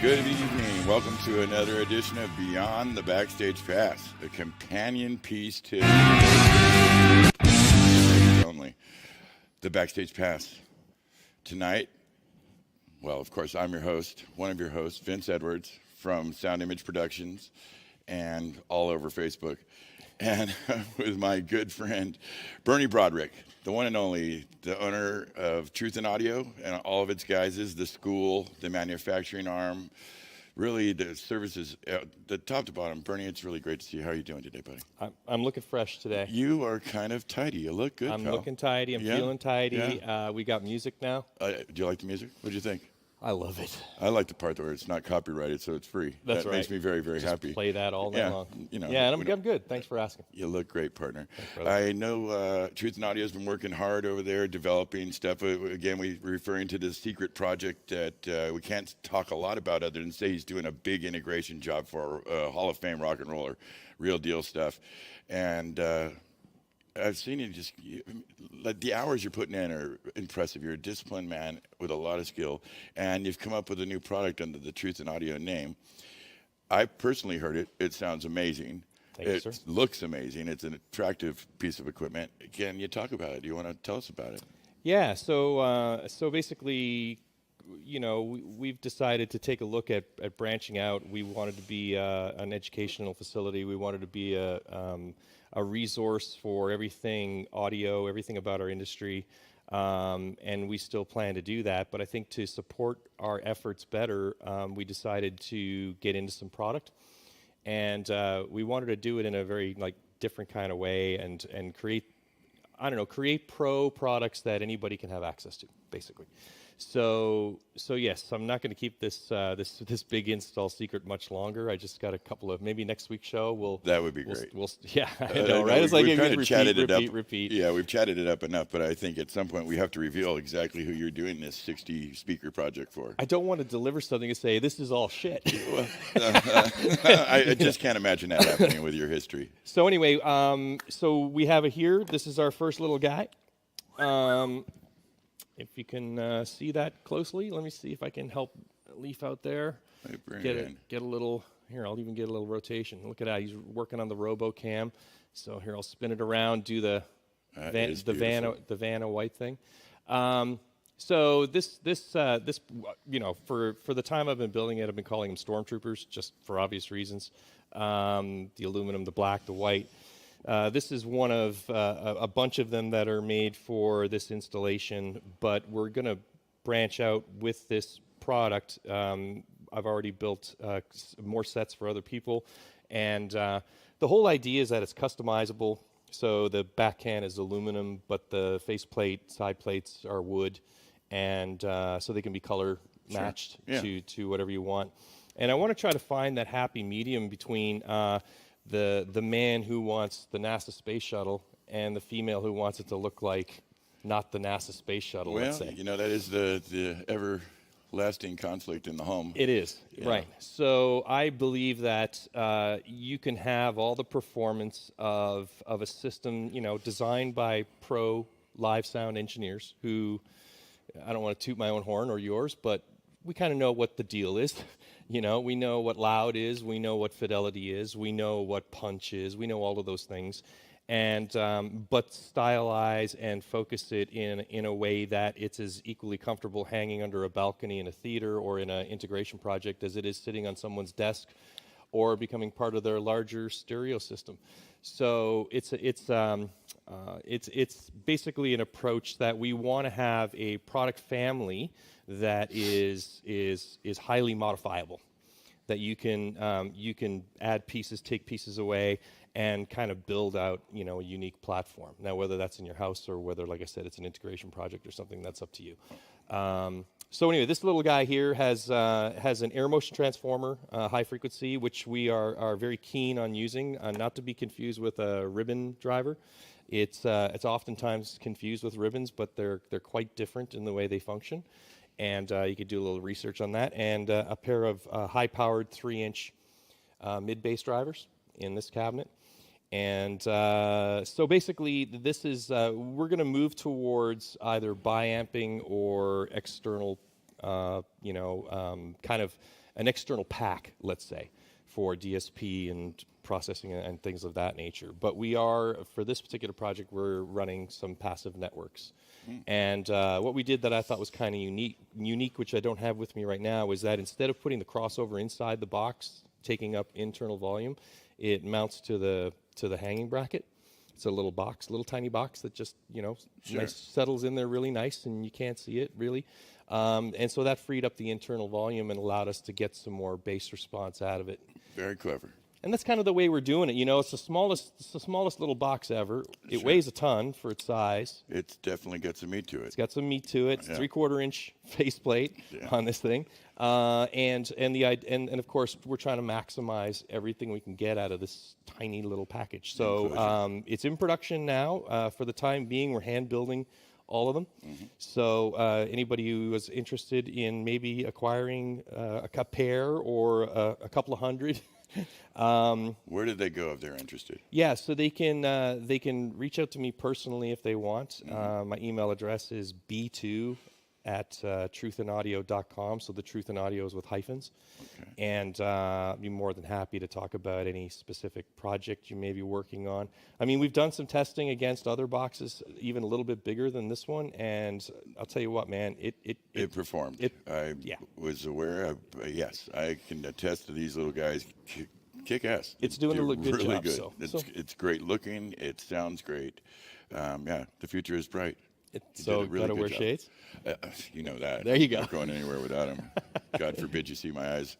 Good evening. Welcome to another edition of Beyond the Backstage Pass, a companion piece to only the Backstage Pass. Tonight, well, of course, I'm your host, one of your hosts, Vince Edwards from Sound Image Productions and all over Facebook, and with my good friend Bernie Broderick, the one and only, the owner of Truth in Audio and all of its guises, the school, the manufacturing arm, really the services, the top to bottom. Bernie, it's really great to see you. How are you doing today, buddy? I'm looking fresh today. You are kind of tidy. You look good, I'm pal. looking tidy. I'm feeling tidy. Yeah. We got music now. Do you like the music? What do you think? I love it. I like the part where it's not copyrighted, so it's free. That's that right. makes me very, very Just happy. Play that all night long. You know, yeah, and I'm good. Thanks for asking. You look great, partner. Thanks, I know Truth and Audio has been working hard over there, developing stuff. Again, we're referring to this secret project that we can't talk a lot about other than say he's doing a big integration job for Hall of Fame rock and roller, real deal stuff. And I've seen you like the hours you're putting in are impressive. You're a disciplined man with a lot of skill, and you've come up with a new product under the Truth and Audio name. I personally heard it. It sounds amazing. Thank you, sir. It looks amazing. It's an attractive piece of equipment. Can you talk about it? Do you want to tell us about it? Yeah. So basically, you know, we've decided to take a look at branching out. We wanted to be an educational facility. We wanted to be a resource for everything audio, everything about our industry, and we still plan to do that. But I think to support our efforts better, we decided to get into some product, and we wanted to do it in a very different kind of way and create pro products that anybody can have access to, basically. So yes, I'm not going to keep this big install secret much longer. I just got a couple of, maybe next week's show that would be great. Yeah, I know, right? It's like we've kind of chatted it up. Repeat. Yeah, we've chatted it up enough, but I think at some point we have to reveal exactly who you're doing this 60 speaker project for. I don't want to deliver something and say this is all shit. I just can't imagine that happening with your history. So anyway, so we have it here. This is our first little guy. If you can see that closely, let me see if I can help Leaf out there. Get a little. Here, I'll even get a little rotation. Look at that. He's working on the Robocam. So here, I'll spin it around. Do the Vanna White thing. So this you know, for the time I've been building it, I've been calling them stormtroopers just for obvious reasons. The aluminum, the black, the white. This is one of a bunch of them that are made for this installation, but we're going to branch out with this product. I've already built more sets for other people, and the whole idea is that it's customizable. So the back can is aluminum, but the faceplate, side plates are wood, and so they can be color matched to whatever you want. And I want to try to find that happy medium between the man who wants the NASA space shuttle and the female who wants it to look like not the NASA space shuttle, let's say. You know, that is the everlasting conflict in the home. It is, right. So I believe that you can have all the performance of a system, you know, designed by pro live sound engineers who, I don't want to toot my own horn or yours, but we kind of know what the deal is. You know, we know what loud is, we know what fidelity is, we know what punch is, we know all of those things, and but stylize and focus it in a way that it's as equally comfortable hanging under a balcony in a theater or in an integration project as it is sitting on someone's desk or becoming part of their larger stereo system. So it's basically an approach that we want to have a product family that is highly modifiable, that you can add pieces, take pieces away, and kind of build out, you know, a unique platform. Now, whether that's in your house or whether, like I said, it's an integration project or something, that's up to you. So anyway, this little guy here has an air motion transformer, high frequency, which we are very keen on using, not to be confused with a ribbon driver. It's oftentimes confused with ribbons, but they're quite different in the way they function. And you could do a little research on that. And a pair of high-powered 3-inch mid-bass drivers in this cabinet. And so basically, this is we're going to move towards either biamping or external, kind of an external pack, let's say, for DSP and processing and things of that nature. But we are, for this particular project, we're running some passive networks. And what we did that I thought was kind of unique, which I don't have with me right now, is that instead of putting the crossover inside the box, taking up internal volume, it mounts to the hanging bracket. It's a little box, little tiny box that just, nice, settles in there really nice, and you can't see it really. And so that freed up the internal volume and allowed us to get some more bass response out of it. Very clever. And that's kind of the way we're doing it. It's the smallest little box ever. It weighs a ton for its size. It's definitely got some meat to it. It's got some meat to it. It's 3/4 inch faceplate on this thing, and of course we're trying to maximize everything we can get out of this tiny little package. So it's in production now. For the time being, we're hand building all of them. So anybody who is interested in maybe acquiring a pair or a couple of hundred. Where did they go if they're interested? Yeah, so they can reach out to me personally if they want. My email address is b2@truthandaudio.com. So the Truth and Audio is with hyphens. Okay. And I'd be more than happy to talk about any specific project you may be working on. I mean, we've done some testing against other boxes, even a little bit bigger than this one. And I'll tell you what, man, it performed. I was aware of, yes, I can attest to these little guys. Kick ass. It's doing a good really job. Good. It's great looking. It sounds great. The future is bright. So gotta wear shades? You know that. There you go. I'm not going anywhere without them. God forbid you see my eyes.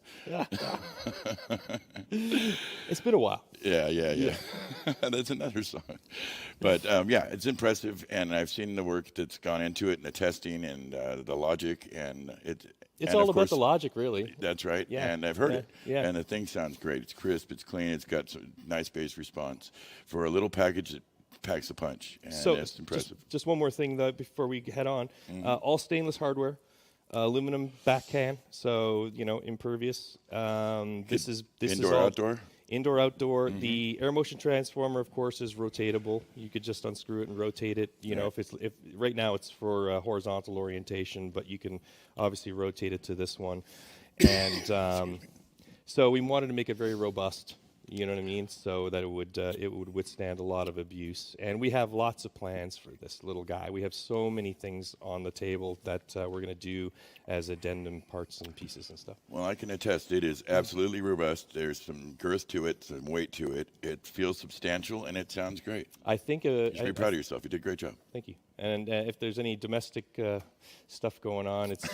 It's been a while. Yeah. That's another song. But it's impressive, and I've seen the work that's gone into it, and the testing, and the logic, and it's all about the logic, really. That's right. Yeah. And I've heard it. Yeah. And the thing sounds great. It's crisp. It's clean. It's got some nice bass response for a little package that packs a punch. And so that's impressive. Just one more thing though before we head on. All stainless hardware, aluminum back can, so impervious. This is indoor, all outdoor. Indoor, outdoor. The air motion transformer, of course, is rotatable. You could just unscrew it and rotate it. If right now it's for horizontal orientation, but you can obviously rotate it to this one. And so we wanted to make it very robust. You know what I mean? So that it would withstand a lot of abuse. And we have lots of plans for this little guy. We have so many things on the table that we're going to do as addendum parts and pieces and stuff. Well, I can attest it is absolutely robust. There's some girth to it, some weight to it. It feels substantial, and it sounds great. I think you should be proud of yourself. You did a great job. Thank you. And if there's any domestic stuff going on, it's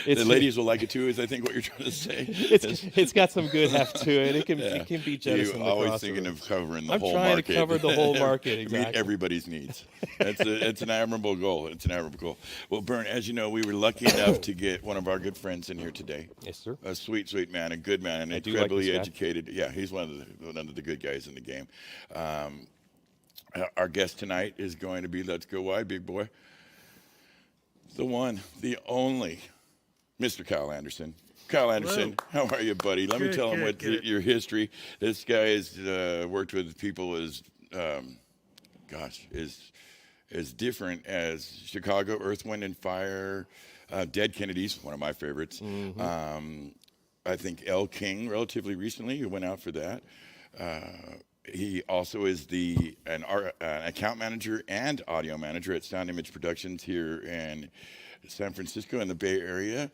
the ladies will like it too. Is I think what you're trying to say. It's got some good heft to it. It can be jettison. You're always thinking of covering the whole market. I'm trying to cover the whole market. Exactly. Meet everybody's needs. It's an admirable goal. It's an admirable goal. Well, Bern, as you know, we were lucky enough to get one of our good friends in here today. Yes, sir. A sweet, sweet man, a good man, and incredibly educated. Yeah, he's one of the good guys in the game. Our guest tonight is going to be, let's go wide, big boy, the one, the only, Mr. Kyle Anderson. Kyle Anderson, Hello. How are you, buddy? Let me tell him what your history. This guy has worked with people as different as Chicago, Earth, Wind, and Fire, Dead Kennedys, one of my favorites. I think El King, relatively recently, who went out for that. He also is an account manager and audio manager at Sound Image Productions here in San Francisco in the Bay Area.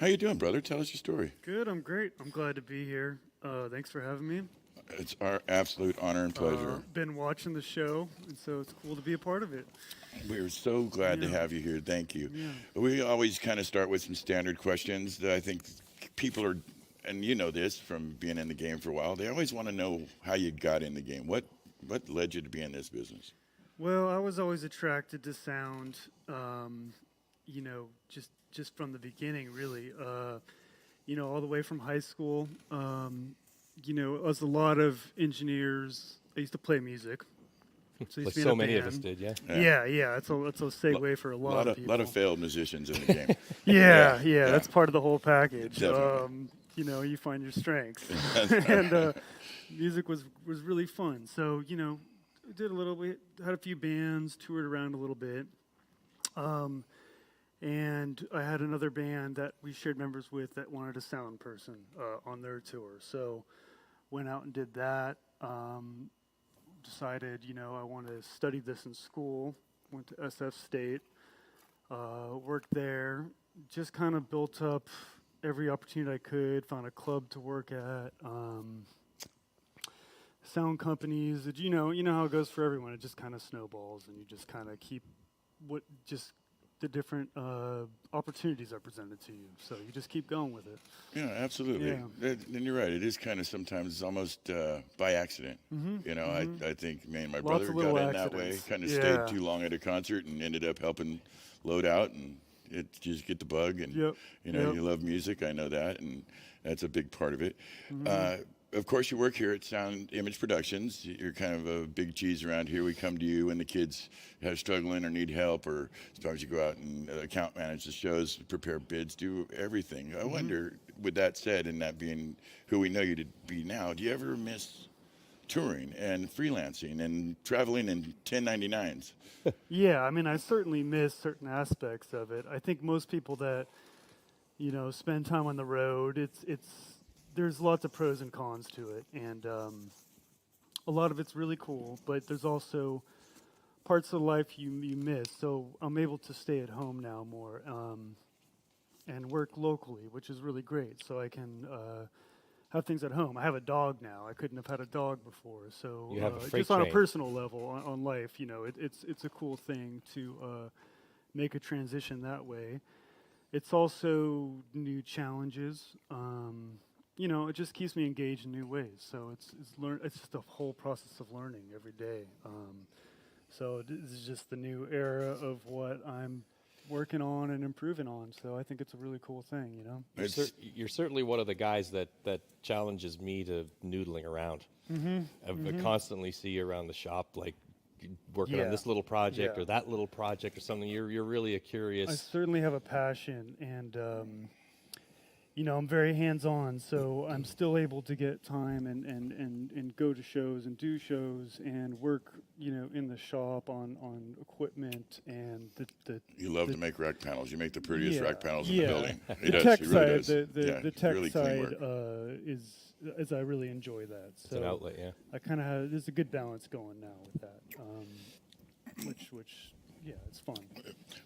How you doing, brother? Tell us your story. Good. I'm great. I'm glad to be here. Thanks for having me. It's our absolute honor and pleasure. Been watching the show, and so it's cool to be a part of it. We're so glad to have you here. Thank you. Yeah. We always kind of start with some standard questions that I think people are, and you know this from being in the game for a while, they always want to know how you got in the game. What led you to be in this business? Well, I was always attracted to sound, just from the beginning, really. All the way from high school. As a lot of engineers, I used to play music. So, like so many of us did, yeah. Yeah. It's a segue for a lot of people. A lot of failed musicians in the game. Yeah. That's part of the whole package. Definitely. You find your strengths. And music was really fun. So, did a little bit, had a few bands, toured around a little bit. And I had another band that we shared members with that wanted a sound person on their tour. So went out and did that. Decided, I want to study this in school. Went to SF State, worked there. Just kind of built up every opportunity I could. Found a club to work at. Sound companies. You know how it goes for everyone. It just kind of snowballs, and you just kind of keep the different opportunities are presented to you. So you just keep going with it. Yeah, absolutely. Yeah. And you're right. It is kind of sometimes almost by accident. I think me and my Lots brother of little got in that way. accidents. Kind of Yeah. stayed too long at a concert and ended up helping load out, and it just get the bug. And Yep. you love music. I know that, and that's a big part of it. Of course, you work here at Sound Image Productions. You're kind of a big cheese around here. We come to you when the kids are struggling or need help, or sometimes you go out and account manage the shows, prepare bids, do everything. I wonder, with that said, and that being who we know you to be now, do you ever miss touring and freelancing and traveling in 1099s? Yeah, I mean, I certainly miss certain aspects of it. I think most people that, spend time on the road, there's lots of pros and cons to it, and a lot of it's really cool, but there's also parts of life you miss. So I'm able to stay at home now more and work locally, which is really great. So I can have things at home. I have a dog now. I couldn't have had a dog before. So You have a freight just on a train. personal level on life, it's a cool thing to make a transition that way. It's also new challenges. It just keeps me engaged in new ways. So it's just a whole process of learning every day. So this is just the new era of what I'm working on and improving on. So I think it's a really cool thing, You're certainly one of the guys that challenges me to noodling around. I constantly see you around the shop, like working on Yeah. this little project Yeah. or that little project or something. You're really a I curious. certainly have a passion, and I'm very hands-on, so I'm still able to get time and go to shows and do shows and work, in the shop on equipment and the You love to make rack panels. You make the prettiest Yeah. rack panels in Yeah. the building. The does. tech He really side, does. Yeah, the tech really clean side work. is I really enjoy that. So It's an outlet, yeah. I kind of have there's a good balance going now with that, which yeah, it's fun.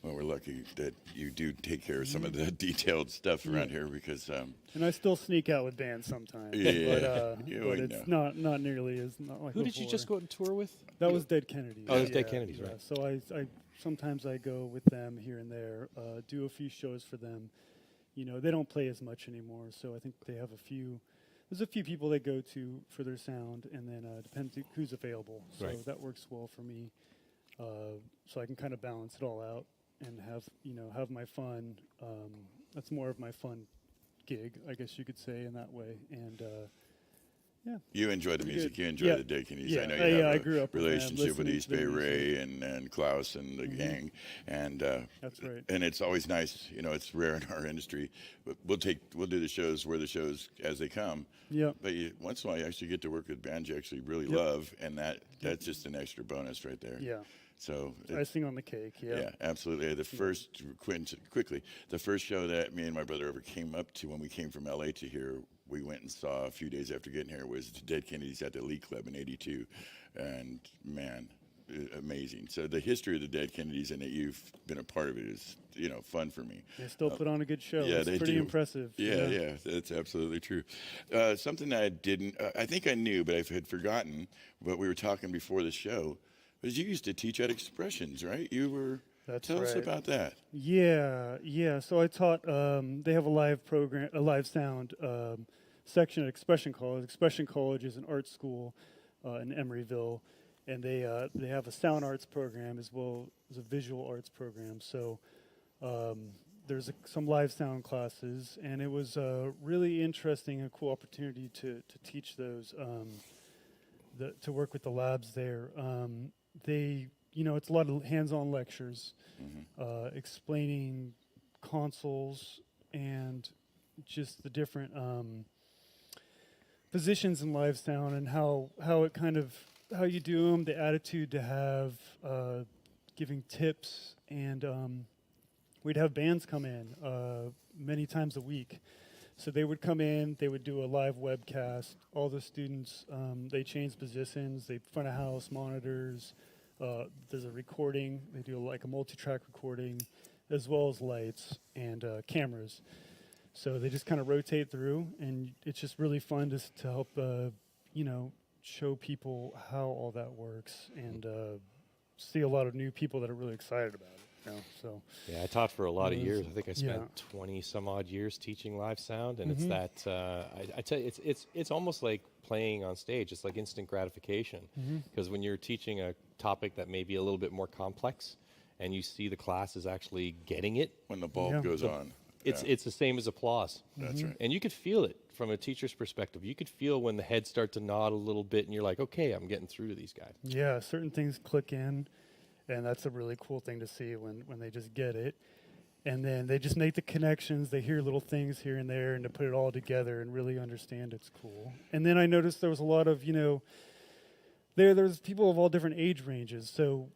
Well, we're lucky that you do take care of some of the detailed stuff around here because, And I still sneak out with bands sometimes, Yeah. but Yeah, but I it's not nearly as not like Who did you before. just go out and tour with? That was Dead Kennedys. Oh, it was Dead Kennedys, yeah. right. So I sometimes I go with them here and there, do a few shows for them. They don't play as much anymore, so I think they have a few. There's a few people they go to for their sound, and then depends who's available. So Right. that works well for me. So I can kind of balance it all out and have my fun. That's more of my fun gig, I guess you could say, in that way. And yeah. you enjoy the Pretty music. good. You enjoy Yeah. the Dead Kennedys. Yeah. I know you Yeah, I have grew a up with them, relationship with listening East to Bay their Ray and Klaus and the gang. And That's right. and it's always nice. It's rare in our industry. But we'll do the shows as they come. Yeah. But once in a while, you actually get to work with bands you actually really Yep. love, and that's just an extra bonus right there. Yeah. So Icing on the cake. Yeah. yeah, absolutely. The first the first show that me and my brother ever came up to when we came from LA to here, we went and saw a few days after getting here was the Dead Kennedys at the Elite Club in '82, and man, amazing. So the history of the Dead Kennedys and that you've been a part of it is fun for me. They still put on a good show. Yeah, It's they pretty do. impressive. Yeah, that's absolutely true. Something that I didn't, I think I knew, but I had forgotten. But we were talking before the show. Was you used to teach at Expressions, right? You were. That's Tell us right. about that. Yeah. So I taught. They have a live program, a live sound section at Expression College. Expression College is an art school in Emeryville, and they have a sound arts program as well as a visual arts program. So there's some live sound classes, and it was really interesting, a cool opportunity to teach those. To work with the labs there. It's a lot of hands-on lectures, explaining consoles and just the different positions in live sound and how you do them, the attitude to have, giving tips and we'd have bands come in many times a week. So they would come in, they would do a live webcast. All the students, they change positions, they front of house monitors. There's a recording. They do like a multi-track recording, as well as lights and cameras. So they just kind of rotate through, and it's just really fun to help, show people how all that works, and see a lot of new people that are really excited about it. So Yeah, I taught for a lot of years. I think I spent yeah. 20 some odd years teaching live sound, and Mm-hmm. it's that I tell you, it's almost like playing on stage. It's like instant gratification, because when you're teaching a topic that may be a little bit more complex, and you see the class is actually getting it, When the bulb Yeah. goes on. it's the same as applause. That's right. And you could feel it from a teacher's perspective. You could feel when the heads start to nod a little bit, and you're like, okay, I'm getting through to these guys. Yeah, certain things click in, and that's a really cool thing to see when they just get it. And then they just make the connections, they hear little things here and there, and to put it all together and really understand it's cool. And then I noticed there was a lot of, there's people of all different age ranges. So,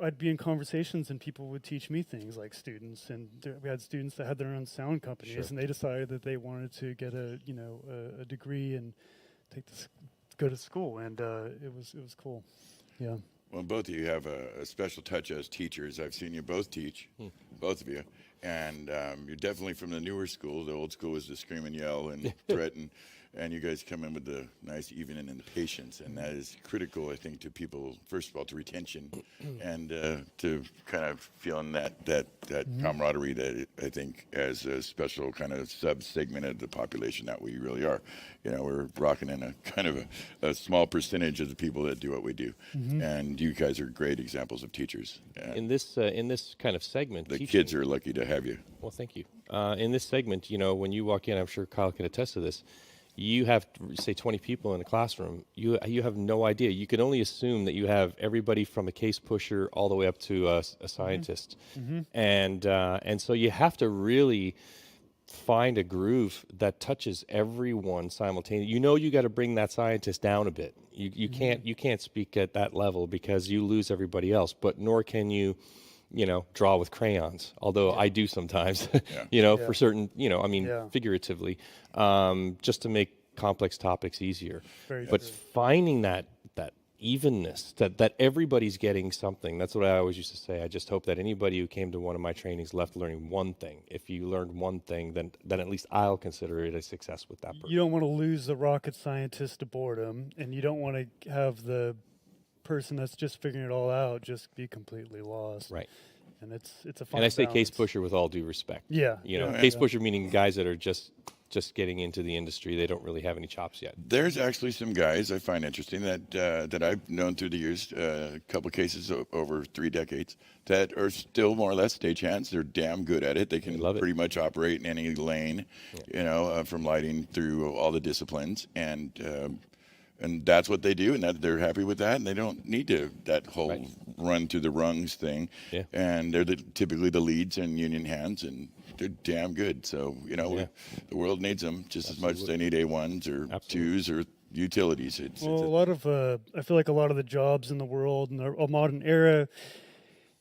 I'd be in conversations and people would teach me things like students. And we had students that had their own sound companies, Sure. and they decided that they wanted to get a degree and go to school. And it was cool. Yeah. Well, both of you have a special touch as teachers. I've seen you both teach, both of you. And you're definitely from the newer school. The old school was to scream and yell and threaten. And you guys come in with the nice evening and the patience. And that is critical, I think, to people, first of all, to retention and to kind of feeling that camaraderie that I think as a special kind of sub-segment of the population that we really are. We're rocking in a kind of a small percentage of the people that do what we do. And you guys are great examples of teachers. In this kind of segment, The teaching- kids are lucky to have you. Well, thank you. In this segment, when you walk in, I'm sure Kyle can attest to this. You have, say, 20 people in a classroom. You have no idea. You can only assume that you have everybody from a case pusher all the way up to a scientist, and so you have to really find a groove that touches everyone simultaneously. You got to bring that scientist down a bit. You can't speak at that level because you lose everybody else. But nor can you draw with crayons, although I do sometimes, for certain, figuratively, just to make complex topics easier. Very But true. finding that evenness, that everybody's getting something, that's what I always used to say. I just hope that anybody who came to one of my trainings left learning one thing. If you learned one thing, then at least I'll consider it a success with that person. You don't want to lose the rocket scientist to boredom, and you don't want to have the person that's just figuring it all out just be completely lost. Right. And it's a fun And I say case balance. pusher with all due respect. Yeah. Case pusher meaning guys that are just getting into the industry. They don't really have any chops yet. There's actually some guys I find interesting that I've known through the years, a couple cases over 3 decades, that are still more or less stagehands. They're damn good at it. They can love it. pretty much operate in any lane, from lighting through all the disciplines, and that's what they do, and that they're happy with that, and they don't need that whole Right. run through the rungs thing. Yeah. And they're typically the leads and union hands, and they're damn good. So the world needs them just as much as they need A1s or Absolutely. 2s or utilities. Well, a lot of I feel like a lot of the jobs in the world in the modern era,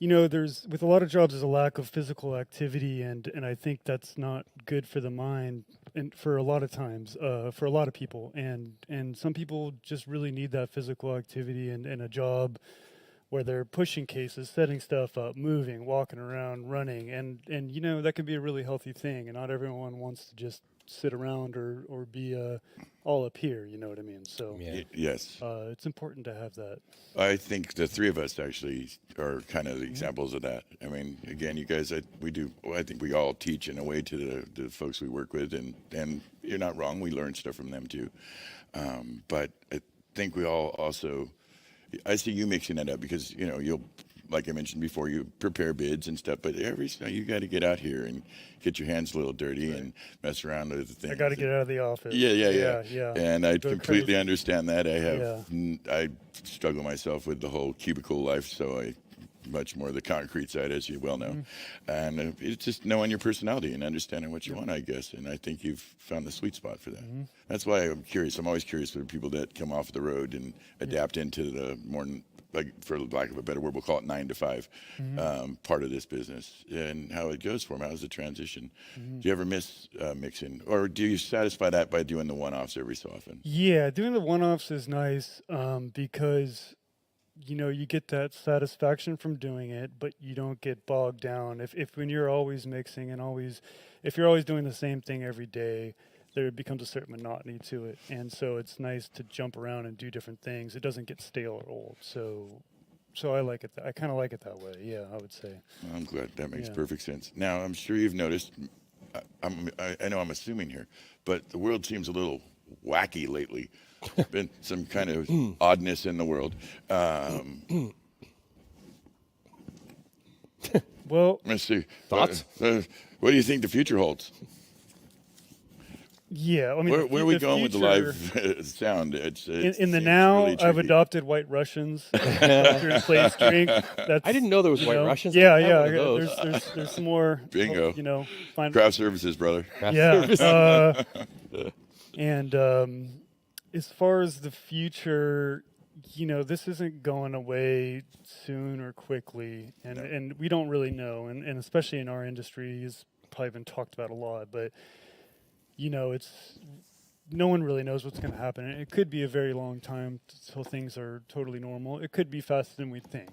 there's with a lot of jobs there's a lack of physical activity, and I think that's not good for the mind, and for a lot of times, for a lot of people, and some people just really need that physical activity and a job where they're pushing cases, setting stuff up, moving, walking around, running, and that can be a really healthy thing, and not everyone wants to just sit around or be all up here, you know what I mean? So Yes. it's important to have that. I think the three of us actually are kind of the examples of that. I mean, again, you guys, I think we all teach in a way to the folks we work with, and you're not wrong. We learn stuff from them too. But I think we all also, I see you mixing it up because, you'll, like I mentioned before, you prepare bids and stuff, but you got to get out here and get your hands a little dirty and mess around with the things. I got to get out of the office. Yeah. And I Go completely crazy. understand that. I struggle myself with the whole cubicle life, so I much more the concrete side, as you well know. And it's just knowing your personality and understanding what you want, I guess. And I think you've found the sweet spot for that. That's why I'm curious. I'm always curious for people that come off the road and adapt into the more like for lack of a better word, we'll call it 9 to 5, part of this business, and how it goes for him. How's the transition? Do you ever miss mixing, or do you satisfy that by doing the one-offs every so often? Yeah, doing the one-offs is nice because you get that satisfaction from doing it, but you don't get bogged down. If when you're always mixing and if you're always doing the same thing every day, there becomes a certain monotony to it. And so it's nice to jump around and do different things. It doesn't get stale or old. So I like it. I kind of like it that way. Yeah, I would say. I'm glad that makes Yeah. perfect sense. Now, I'm sure you've noticed, I know I'm assuming here, but the world seems a little wacky lately. Been some kind of oddness in the world. Well, Let's see. Thoughts? What do you think the future holds? yeah. I mean, Where are we going with the future- live sound? It's In the seems now, really I've tricky. adopted White Russians to replace drink. That's, I didn't know there was White know, Russians. Yeah, I had yeah. one of those. There's some more. Bingo. Find Craft services, brother. yeah. And as far as the future, this isn't going away soon or quickly, and we don't really know, and especially in our industry, it's probably been talked about a lot, but it's no one really knows what's going to happen. And it could be a very long time till things are totally normal. It could be faster than we think.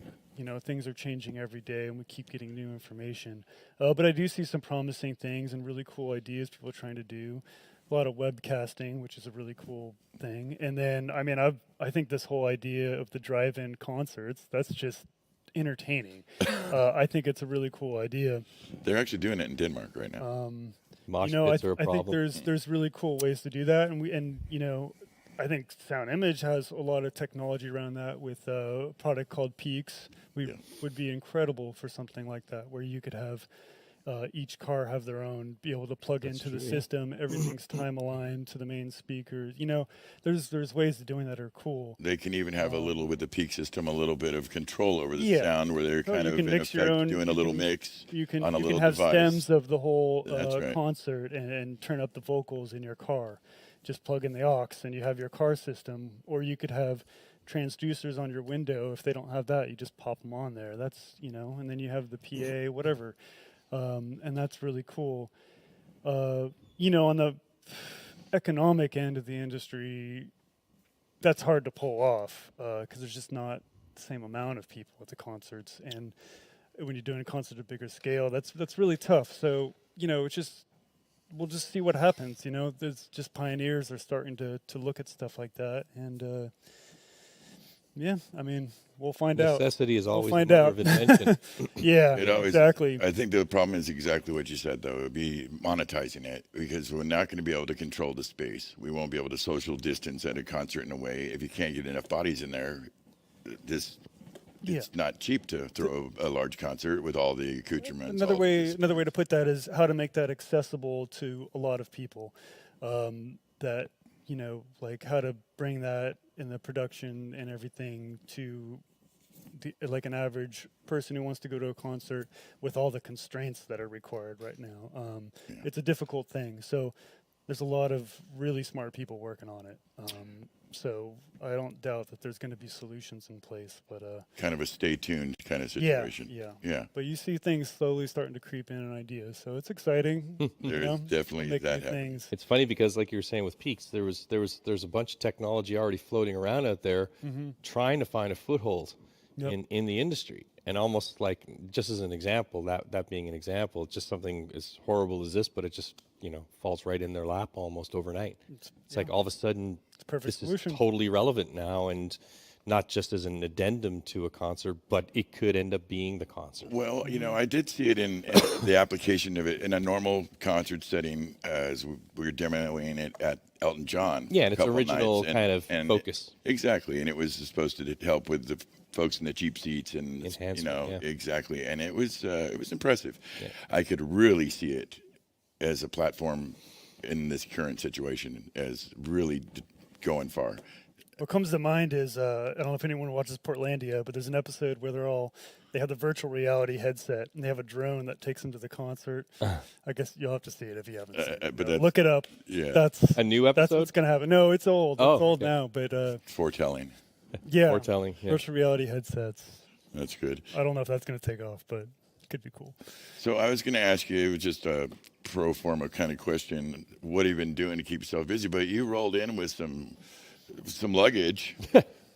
Things are changing every day, and we keep getting new information. But I do see some promising things and really cool ideas people are trying to do. A lot of webcasting, which is a really cool thing. And then, I think this whole idea of the drive-in concerts, that's just entertaining. I think it's a really cool idea. They're actually doing it in Denmark right now. Mosh I pits are a think problem. there's really cool ways to do that, and I think Sound Image has a lot of technology around that with a product called Peaks. Would be incredible for something like that, where you could have each car have their own, be able to plug into the system. Everything's time aligned to the main speakers. There's ways of doing that are cool. They can even have a little, with the peak system, a little bit of control over the Yeah. sound, where they're kind You of can in mix your effect own- doing a you little can- mix You can on a you little can have device. stems of the whole That's right. concert and turn up the vocals in your car. Just plug in the aux and you have your car system, or you could have transducers on your window. If they don't have that, you just pop them on there. That's and then you have the PA, whatever, and that's really cool. On the economic end of the industry, that's hard to pull off because there's just not the same amount of people at the concerts, and when you're doing a concert at a bigger scale, that's really tough. So it's just we'll just see what happens. There's just pioneers are starting to look at stuff like that, and we'll find out. Necessity is always find the mother out. of invention. Yeah, It always, exactly. I think the problem is exactly what you said, though. It would be monetizing it, because we're not going to be able to control the space. We won't be able to social distance at a concert in a way. If you can't get enough bodies in there, it's not cheap to throw a large concert with all the accoutrements. Another all way this- to put that is how to make that accessible to a lot of people. That like how to bring that in the production and everything to like an average person who wants to go to a concert with all the constraints that are required right now. It's a difficult thing. So there's a lot of really smart people working on it. So I don't doubt that there's going to be solutions in place, but kind of a stay tuned kind of yeah, situation. yeah. But you see things slowly starting to creep in and ideas, so it's exciting. There's definitely Make that new happening. things. It's funny because, like you were saying with Peaks, there's a bunch of technology already floating around out there, trying to find a foothold Yep. in the industry, and almost like, just as an example, that being an example, just something as horrible as this, but it just falls right in their lap almost overnight. It's like all of a sudden It's a perfect this solution. is totally relevant now, and not just as an addendum to a concert, but it could end up being the concert. Well, I did see it in the application of it in a normal concert setting, as we were demoing it at Elton John. Yeah, a and its couple original nights, kind of focus. Exactly, and it was supposed to help with the folks in the cheap seats and Enhancement, yeah. exactly, and it was impressive. Yeah. I could really see it as a platform in this current situation as really going far. What comes to mind is I don't know if anyone watches Portlandia, but there's an episode where they have the virtual reality headset and they have a drone that takes them to the concert. I guess you'll have to see it if you haven't seen it. but Look it up. Yeah. That's A new that's episode? what's gonna happen. No, it's old. Oh, It's old okay. now, but Foretelling. Yeah. More telling. Yeah. Virtual reality headsets. That's good. I don't know if that's going to take off, but it could be cool. So I was going to ask you, it was just a pro forma kind of question. What have you been doing to keep yourself busy? But you rolled in with some luggage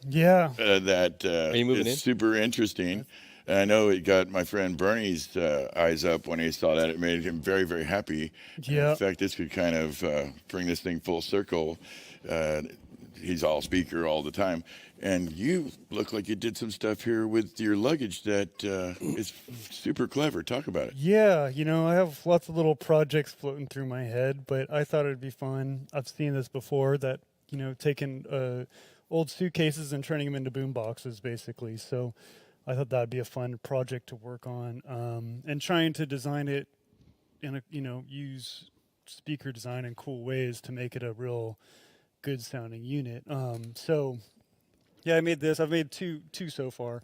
Yeah. that Are you moving is in? super interesting. And I know it got my friend Bernie's eyes up when he saw that. It made him very, very happy. Yeah. In fact, this could kind of bring this thing full circle. He's all speaker all the time. And you look like you did some stuff here with your luggage that is super clever. Talk about it. Yeah, I have lots of little projects floating through my head, but I thought it'd be fun. I've seen this before, that, taking old suitcases and turning them into boom boxes, basically. So I thought that'd be a fun project to work on, and trying to design it in use speaker design in cool ways to make it a real good sounding unit. So yeah, I made this. I've made two so far.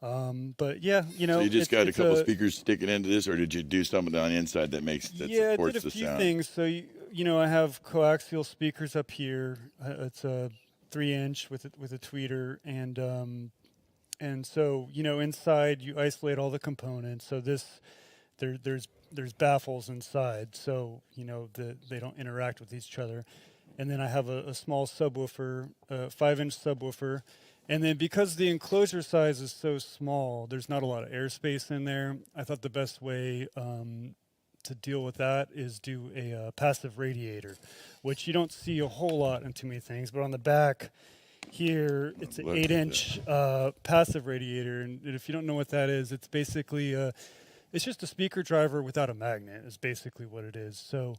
But yeah, So you just got a it's couple speakers sticking into this, or did you do something on the inside that yeah, I supports did a the few sound? things. So I have coaxial speakers up here. It's a 3-inch with a tweeter, and so inside you isolate all the components. So there's baffles inside, so they don't interact with each other. And then I have a small subwoofer, a 5-inch subwoofer. And then because the enclosure size is so small, there's not a lot of airspace in there. I thought the best way to deal with that is do a passive radiator, which you don't see a whole lot in too many things. But on the back here, it's an 8-inch passive radiator. And if you don't know what that is, it's basically it's just a speaker driver without a magnet is basically what it is. So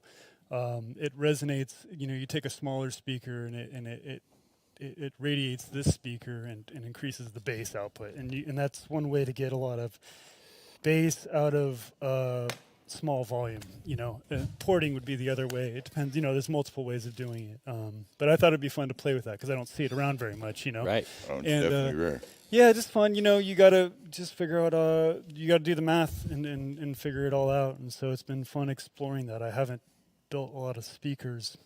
it resonates. You take a smaller speaker and it radiates this speaker and increases the bass output, and that's one way to get a lot of bass out of small volume. Porting would be the other way. It depends. There's multiple ways of doing it. But I thought it'd be fun to play with that because I don't see it around very much. Right. Oh, it's And, definitely rare. Yeah, just fun. You gotta just figure out. You gotta do the math and figure it all out. And so it's been fun exploring that. I haven't built a lot of speakers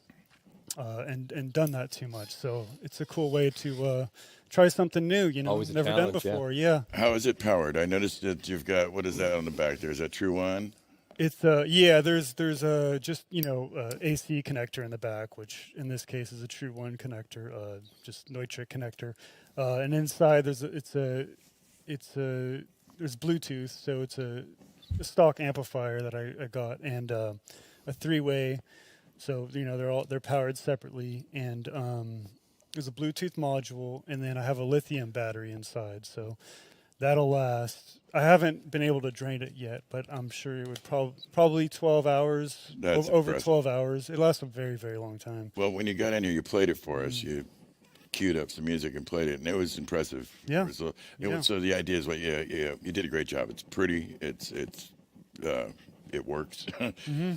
and done that too much. So it's a cool way to try something new. Always a never done challenge, yeah. before. Yeah. How is it powered? I noticed that you've got, what is that on the back there? Is that True One? It's there's just AC connector in the back, which in this case is a True One connector, just Neutrik connector, and inside there's Bluetooth, so it's a stock amplifier that I got, and a 3-way, so they're powered separately, and there's a Bluetooth module, and then I have a lithium battery inside, so that'll last. I haven't been able to drain it yet, but I'm sure it would probably 12 hours. That's over impressive. 12 hours. It lasts a very, very long time. Well, when you got in here, you played it for us. You queued up some music and played it, and it was impressive. Yeah. So, Yeah. so the idea is, you did a great job. It's pretty. It works.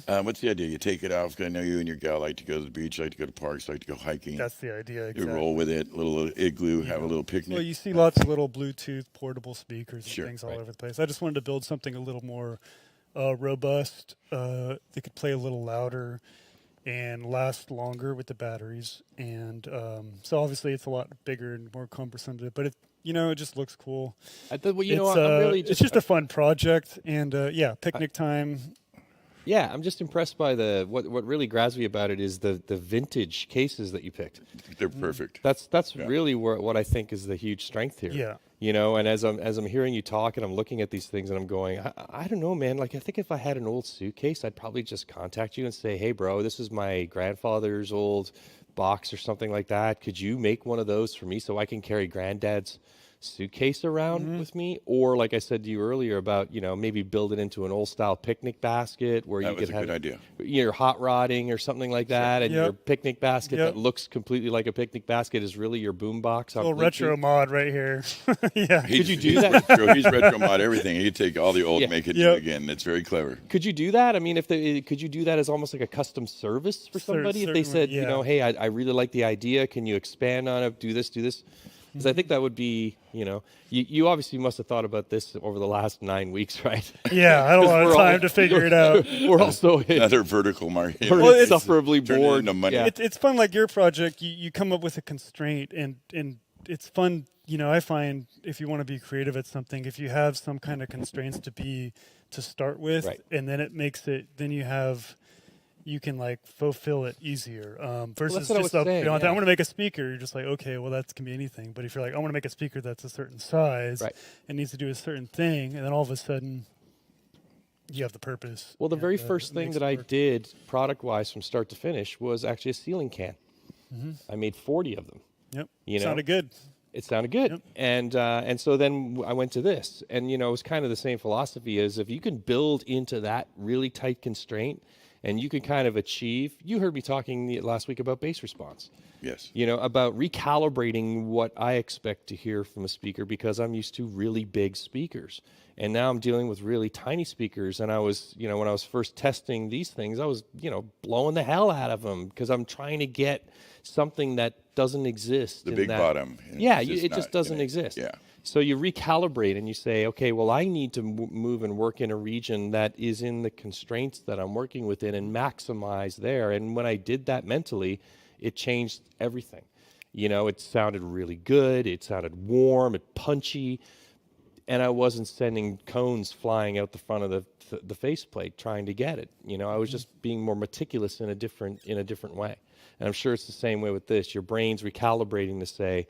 What's the idea? You take it off. 'Cause I know you and your gal like to go to the beach, like to go to parks, like to go hiking. That's the idea. You Exactly. roll with it, little igloo, have a little picnic. Well, you see lots of little Bluetooth portable speakers and Sure, things all right. over the place. I just wanted to build something a little more robust. They could play a little louder and last longer with the batteries. And so obviously it's a lot bigger and more cumbersome, but it just looks cool. I'm really It's just a fun project, and picnic time. Yeah, I'm just impressed by what really grabs me about it is the vintage cases that you picked. They're perfect. That's really what I think is the huge strength here. Yeah. And as I'm hearing you talk and I'm looking at these things and I'm going, I don't know, man. Like I think if I had an old suitcase, I'd probably just contact you and say, hey, bro, this is my grandfather's old box or something like that. Could you make one of those for me so I can carry granddad's suitcase around with me? Or like I said to you earlier about, maybe build it into an old style picnic basket where That you was could a have good idea. your hot rodding or something like that, and Yep. your picnic basket Yep. that looks completely like a picnic basket is really your boom box. Little retro mod right here. Yeah. Could you do that? He's retro mod everything. He'd take all the old, Yeah. make it Yep. new again. It's very clever. Could you do that? I mean, could you do that as almost like a custom service for somebody? If they said, certainly, yeah. hey, I really like the idea. Can you expand on it? Do this. Because I think that would be, you obviously must have thought about this over the last 9 weeks, right? Yeah, I had a lot of We're time all- to figure it out. We're also Another vertical market. we're Well, it's- insufferably Turn it bored. into money. Yeah. It's fun, like your project. You come up with a constraint, and it's fun. You know, I find if you want to be creative at something, if you have some kind of constraints to start with, Right. and then it makes it, then you can like fulfill it easier versus what I just was saying, I yeah. want to make a speaker. You're just like, okay, well that can be anything. But if you're like, I want to make a speaker that's a certain size Right. and needs to do a certain thing, and then all of a sudden you have the purpose. Well, the and, very it first thing makes that it I work. did product-wise from start to finish was actually a ceiling can. I made 40 of them. Yep, You know? sounded good. It sounded good. Yep. And so then I went to this. And, you know, it was kind of the same philosophy as if you can build into that really tight constraint and you can kind of achieve. You heard me talking last week about bass response. Yes. You know, about recalibrating what I expect to hear from a speaker because I'm used to really big speakers. And now I'm dealing with really tiny speakers. And I was, you know, when I was first testing these things, I was, you know, blowing the hell out of them because I'm trying to get something that doesn't exist. The in big that. bottom. Yeah, It's it just not doesn't gonna- exist. Yeah. So you recalibrate and you say, okay, well, I need to move and work in a region that is in the constraints that I'm working within and maximize there. And when I did that mentally, it changed everything. You know, it sounded really good. It sounded warm, it punchy, and I wasn't sending cones flying out the front of the faceplate trying to get it. You know, I was just being more meticulous in a different way. And I'm sure it's the same way with this. Your brain's recalibrating to say,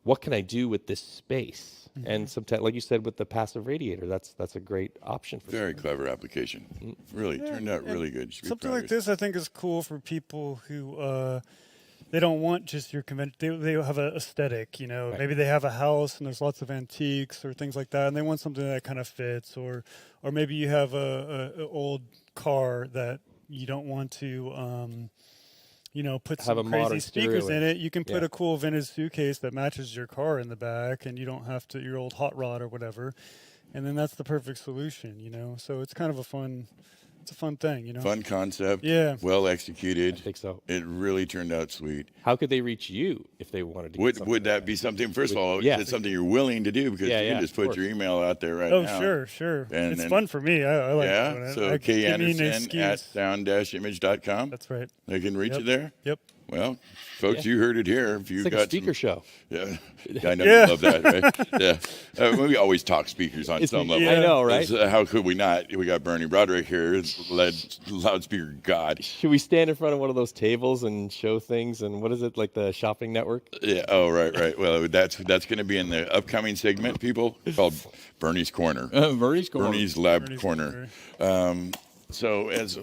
what can I do with this space? And sometimes, like you said, with the passive radiator, that's a great option for Very clever application. Really turned out really good. Should be Something proud like of yourself. this, I think, is cool for people who they don't want just your convention. They have an aesthetic, you know. Right. Maybe they have a house and there's lots of antiques or things like that, and they want something that kind of fits. Or maybe you have a old car that you don't want to. You know, put Have a some modern crazy speakers stereo in it. You can put Yeah. a cool vintage suitcase that matches your car in the back, and you don't have to your old hot rod or whatever. And then that's the perfect solution, you know. So it's kind of a fun thing, you know. Fun concept. Yeah. Well I executed. think so. It really turned out sweet. How could they reach you if they wanted to? Get something Would like that be something? First of all, yeah. it's something you're willing to do because Yeah, you yeah, can just of put course. your email out there right Oh, now. sure. And It's then- fun for me. I like doing Yeah. it. So I K give me an Anderson at excuse. sound-image.com. That's right. They can reach Yep. you there. Yep. Well, folks, Yeah. you heard it here. If you It's like got a speaker show. Yeah, I know Yeah. you love that, right? Yeah, we always talk speakers on some level. yeah. I know, right? How could we not? We got Bernie Broderick here, loudspeaker god. Should we stand in front of one of those tables and show things? And what is it, like the shopping network? Yeah. Oh, right. Well, that's going to be in the upcoming segment, people, called Bernie's Corner. Bernie's Bernie's Lab Bernie's Corner. So as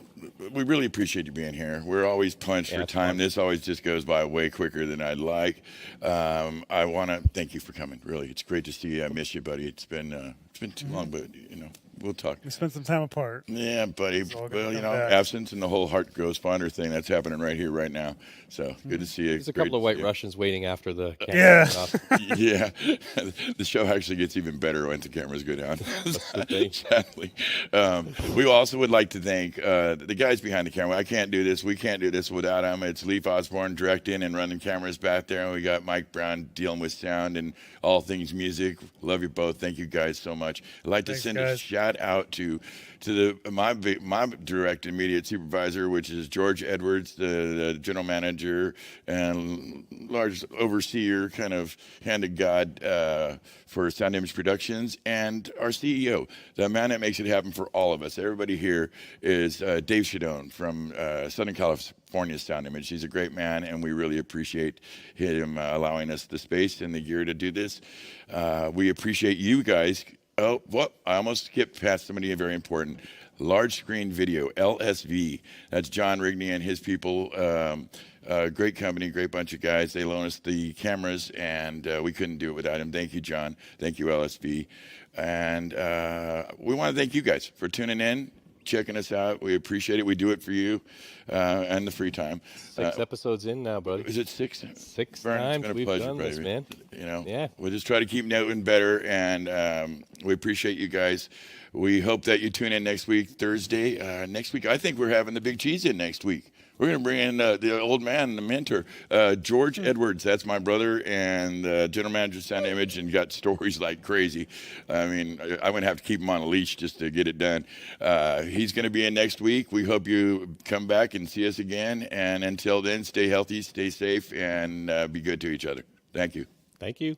we really appreciate you being here. We're always punched Yeah, for it's time. fun. This always just goes by way quicker than I'd like. I want to thank you for coming. Really, it's great to see you. I miss you, buddy. It's been too long, but we'll talk. We spent some time apart. Yeah, buddy. all gonna Well, come back. absence and the whole heart grows fonder thing that's happening right here, right now. So good to see you. There's a Great couple of to white see you. Russians waiting after the camera Yeah. went off. Yeah, the show actually gets even better when the cameras go down. the thing. Sadly, we also would like to thank the guys behind the camera. I can't do this. We can't do this without them. It's Leif Osborne directing and running cameras back there, and we got Mike Brown dealing with sound and all things music. Love you both. Thank you guys so much. I'd like to Thanks, send a guys. shout out to my direct immediate supervisor, which is George Edwards, the general manager and large overseer, kind of hand of God for Sound Image Productions, and our CEO, the man that makes it happen for all of us. Everybody here is Dave Shadone from Southern California Sound Image. He's a great man, and we really appreciate him allowing us the space and the gear to do this. We appreciate you guys. Oh, well, I almost skipped past somebody very important. Large Screen Video, LSV. That's John Rigney and his people. Great company, great bunch of guys. They loan us the cameras, and we couldn't do it without him. Thank you, John. Thank you, LSV. And we want to thank you guys for tuning in, checking us out. We appreciate it. We do it for you and the free time. 6 episodes in now, buddy. Is it 6? 6 Vern, it's times been a we've pleasure, done this, baby. man. Yeah. We'll just try to keep getting better, and we appreciate you guys. We hope that you tune in next week, Thursday. Next week, I think we're having the Big Cheese in next week. We're going to bring in the old man, the mentor, George Edwards. That's my brother and general manager of Sound Image, and got stories like crazy. I mean, I wouldn't have to keep him on a leash just to get it done. He's going to be in next week. We hope you come back and see us again. And until then, stay healthy, stay safe, and be good to each other. Thank you. Thank you.